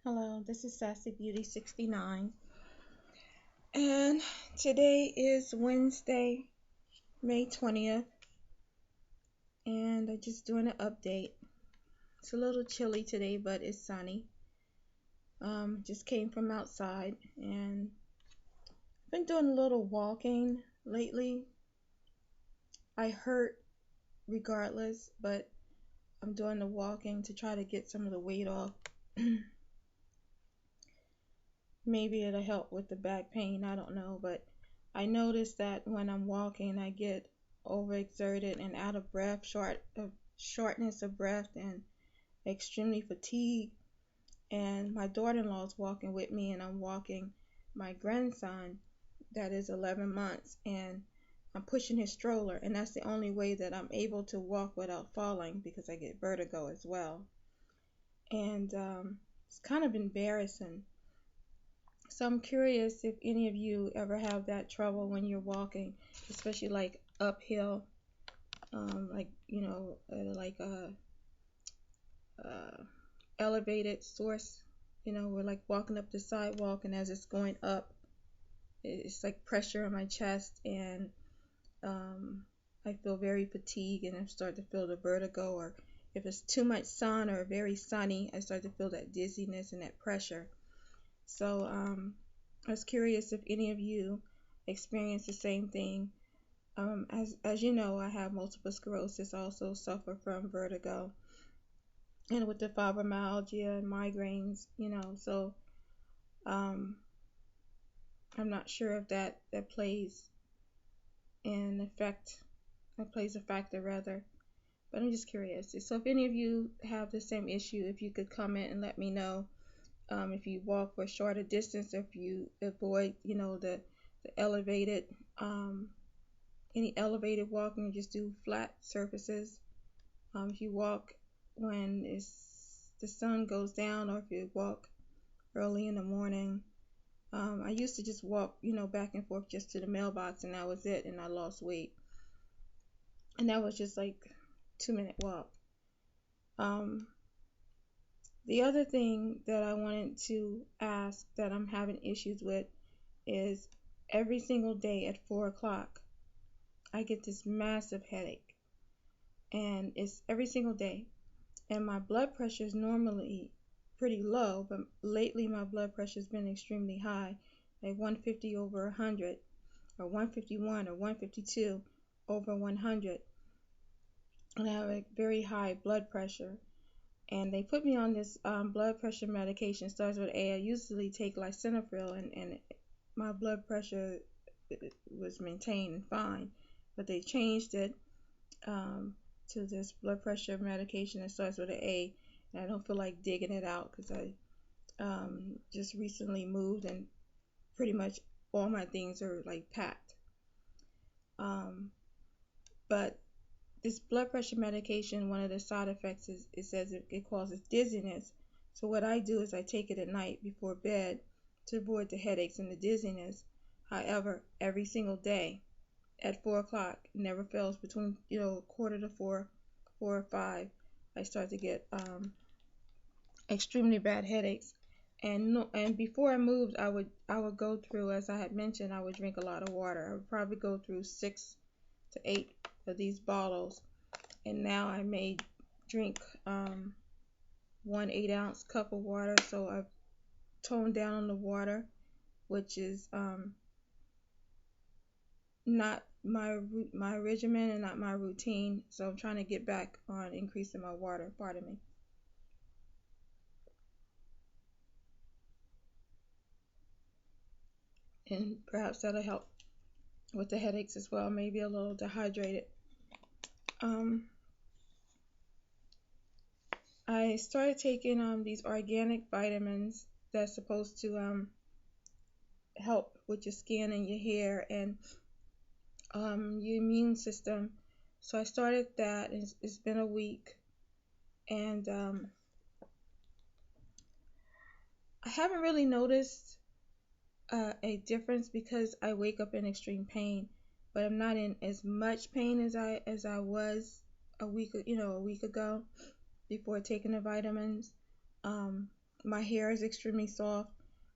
Hello, this is Sassy Beauty 69, and today is Wednesday, May 20th, and I'm just doing an update. It's a little chilly today, but it's sunny. Just came from outside, and I've been doing a little walking lately. I hurt regardless, but I'm doing the walking to try to get some of the weight off. Maybe it'll help with the back pain, I don't know, but I notice that when I'm walking, I get overexerted and out of breath, shortness of breath, and extremely fatigued. And my daughter-in-law is walking with me, and I'm walking my grandson that is 11 months, and I'm pushing his stroller, and that's the only way that I'm able to walk without falling because I get vertigo as well. And it's kind of embarrassing. So I'm curious if any of you ever have that trouble when you're walking, especially like uphill, like like a elevated source. We're like walking up the sidewalk, and as it's going up, it's like pressure on my chest, and I feel very fatigued, and I start to feel the vertigo. Or if it's too much sun or very sunny, I start to feel that dizziness and that pressure. So I was curious if any of you experience the same thing. As you know, I have multiple sclerosis, I also suffer from vertigo, and with the fibromyalgia and migraines, so um, I'm not sure if that plays a factor rather, but I'm just curious. So if any of you have the same issue, if you could comment and let me know. If you walk for a shorter distance, if you avoid, the elevated, any elevated walking, just do flat surfaces. If you walk when the sun goes down, or if you walk early in the morning. I used to just walk, back and forth just to the mailbox, and that was it, and I lost weight. And that was just like 2-minute walk. The other thing that I wanted to ask that I'm having issues with is every single day at 4 o'clock, I get this massive headache. And it's every single day. And my blood pressure is normally pretty low, but lately my blood pressure has been extremely high, like 150 over 100, or 151 or 152 over 100. And I have a very high blood pressure. And they put me on this blood pressure medication. It starts with A. I usually take lisinopril, and my blood pressure was maintained and fine. But they changed it to this blood pressure medication that starts with an A. And I don't feel like digging it out because I just recently moved, and pretty much all my things are like packed. But this blood pressure medication, one of the side effects is it says it causes dizziness. So what I do is I take it at night before bed to avoid the headaches and the dizziness. However, every single day at 4 o'clock, never fails, between quarter to 4, 4 or 5, I start to get extremely bad headaches. And no, and before I moved, I would go through, as I had mentioned, I would drink a lot of water. I would probably go through 6 to 8 of these bottles, and now I may drink 1 8-ounce cup of water. So I've toned down on the water, which is not my regimen and not my routine. So I'm trying to get back on increasing my water. Pardon me. And perhaps that'll help with the headaches as well. Maybe a little dehydrated. I started taking these organic vitamins that's supposed to help with your skin and your hair and your immune system. So I started that, and it's been a week, and I haven't really noticed a difference because I wake up in extreme pain, but I'm not in as much pain as I was a week ago before taking the vitamins. My hair is extremely soft.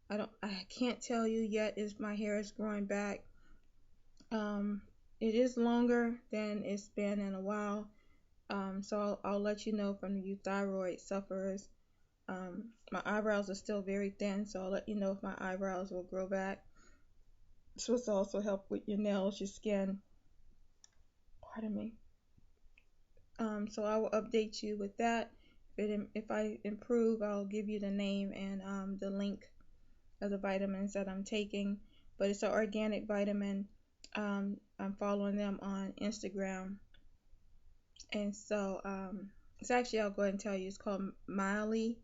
I can't tell you yet if my hair is growing back. Um, it is longer than it's been in a while. So I'll let you know from you thyroid sufferers. My eyebrows are still very thin, so I'll let you know if my eyebrows will grow back. It's supposed to also help with your nails, your skin. Pardon me. So I will update you with that. If I improve, I'll give you the name and the link of the vitamins that I'm taking. But it's an organic vitamin. I'm following them on Instagram. And so it's actually, I'll go ahead and tell you, it's called Miley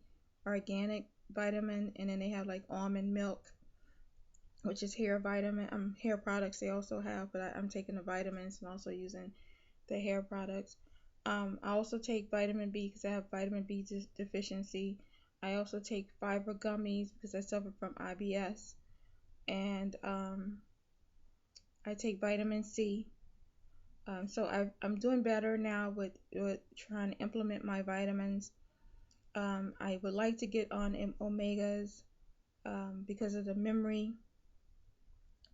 Organic Vitamin. And then they have like almond milk, which is hair vitamin, hair products they also have, but I'm taking the vitamins and also using the hair products. I also take vitamin B because I have vitamin B deficiency. I also take fiber gummies because I suffer from IBS. And I take vitamin C. So I'm doing better now with trying to implement my vitamins. I would like to get on omegas because of the memory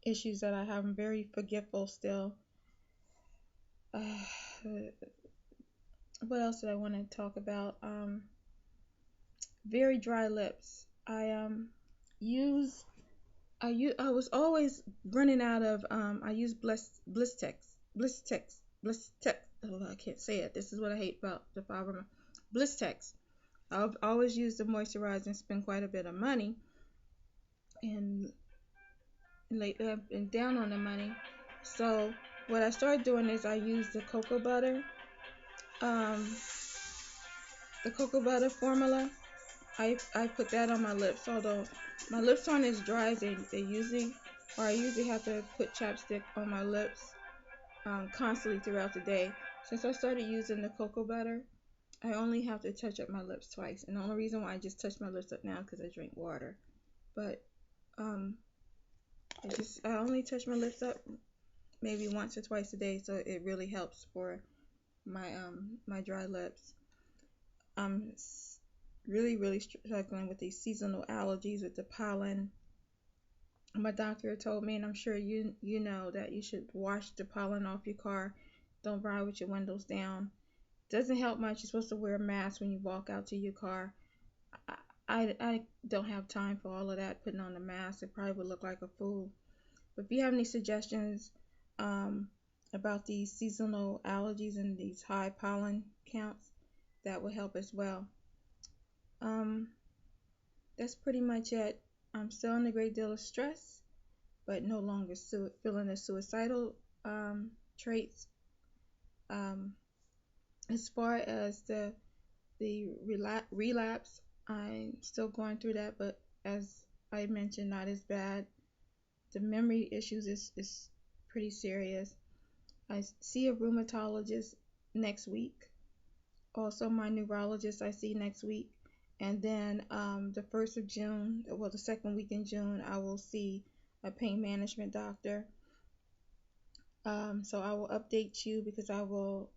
issues that I have. I'm very forgetful still. What else did I want to talk about? Very dry lips. I was always running out of I use Blistex. Oh, I can't say it. This is what I hate about the Fibromyalgia. Blistex. I've always used the moisturizer and spend quite a bit of money. And lately I've been down on the money. So what I started doing is I use the cocoa butter. The cocoa butter formula. I put that on my lips, although my lips aren't as dry as they usually are. I usually have to put chapstick on my lips constantly throughout the day. Since I started using the cocoa butter, I only have to touch up my lips twice. And the only reason why I just touch my lips up now is because I drink water. But I only touch my lips up maybe once or twice a day, so it really helps for my dry lips. I'm really struggling with these seasonal allergies with the pollen. My doctor told me, and I'm sure you know, that you should wash the pollen off your car. Don't ride with your windows down. Doesn't help much. You're supposed to wear a mask when you walk out to your car. I don't have time for all of that, putting on a mask. It probably would look like a fool. But if you have any suggestions about these seasonal allergies and these high pollen counts, that would help as well. That's pretty much it. I'm still in a great deal of stress, but no longer feeling the suicidal traits. As far as the relapse, I'm still going through that, but as I mentioned, not as bad. The memory issues is pretty serious. I see a rheumatologist next week. Also, my neurologist I see next week. And then the 1st of June, well, the second week in June, I will see a pain management doctor. So I will update you because I will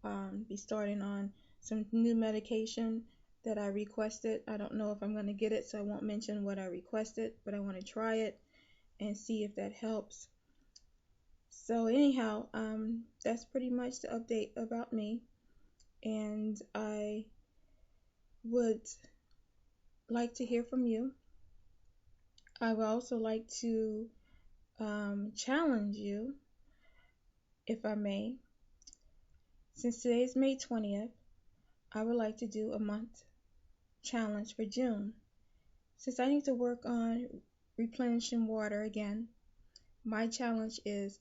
be starting on some new medication that I requested. I don't know if I'm going to get it, so I won't mention what I requested, but I want to try it and see if that helps. So anyhow, that's pretty much the update about me. And I would like to hear from you. I would also like to challenge you, if I may. Since today is May 20th, I would like to do a month challenge for June. Since I need to work on replenishing water again, my challenge is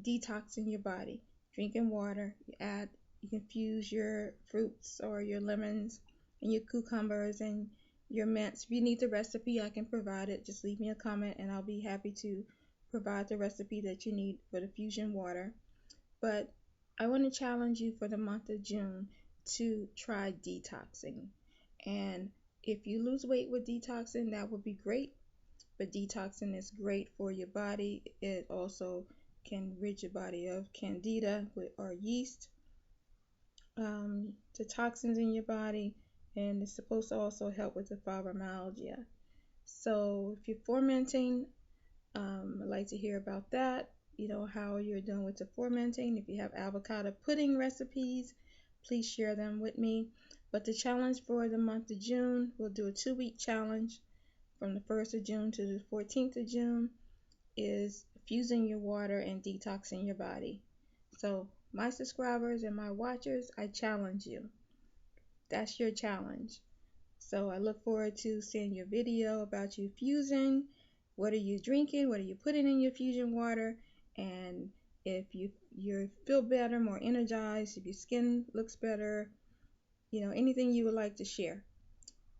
detoxing your body, drinking water. You infuse your fruits or your lemons and your cucumbers and your mints. If you need the recipe, I can provide it. Just leave me a comment and I'll be happy to provide the recipe that you need for the fusion water. But I want to challenge you for the month of June to try detoxing. And if you lose weight with detoxing, that would be great. But detoxing is great for your body. It also can rid your body of candida or yeast, the toxins in your body, and it's supposed to also help with the fibromyalgia. So if you're fermenting, I'd like to hear about that. You know, how you're doing with the fermenting. If you have avocado pudding recipes, please share them with me. But the challenge for the month of June, we'll do a 2-week challenge from the 1st of June to the 14th of June, is fusing your water and detoxing your body. So my subscribers and my watchers, I challenge you. That's your challenge. So I look forward to seeing your video about you fusing. What are you drinking? What are you putting in your fusion water? And if you feel better, more energized, if your skin looks better, anything you would like to share.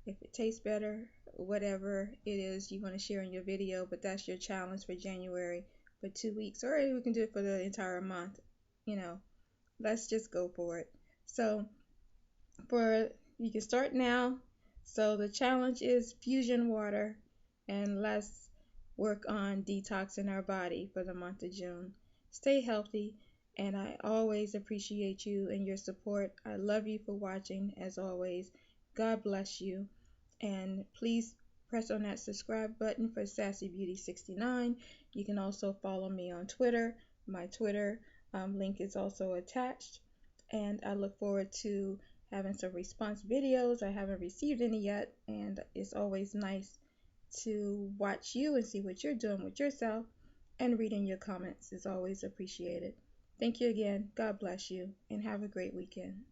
If it tastes better, whatever it is you want to share in your video, but that's your challenge for January for 2 weeks, or we can do it for the entire month. Let's just go for it. So you can start now. So the challenge is fusion water, and let's work on detoxing our body for the month of June. Stay healthy, and I always appreciate you and your support. I love you for watching, as always. God bless you, and please press on that subscribe button for Sassy Beauty 69. You can also follow me on Twitter. My Twitter link is also attached, and I look forward to having some response videos. I haven't received any yet, and it's always nice to watch you and see what you're doing with yourself, and reading your comments is always appreciated. Thank you again. God bless you, and have a great weekend.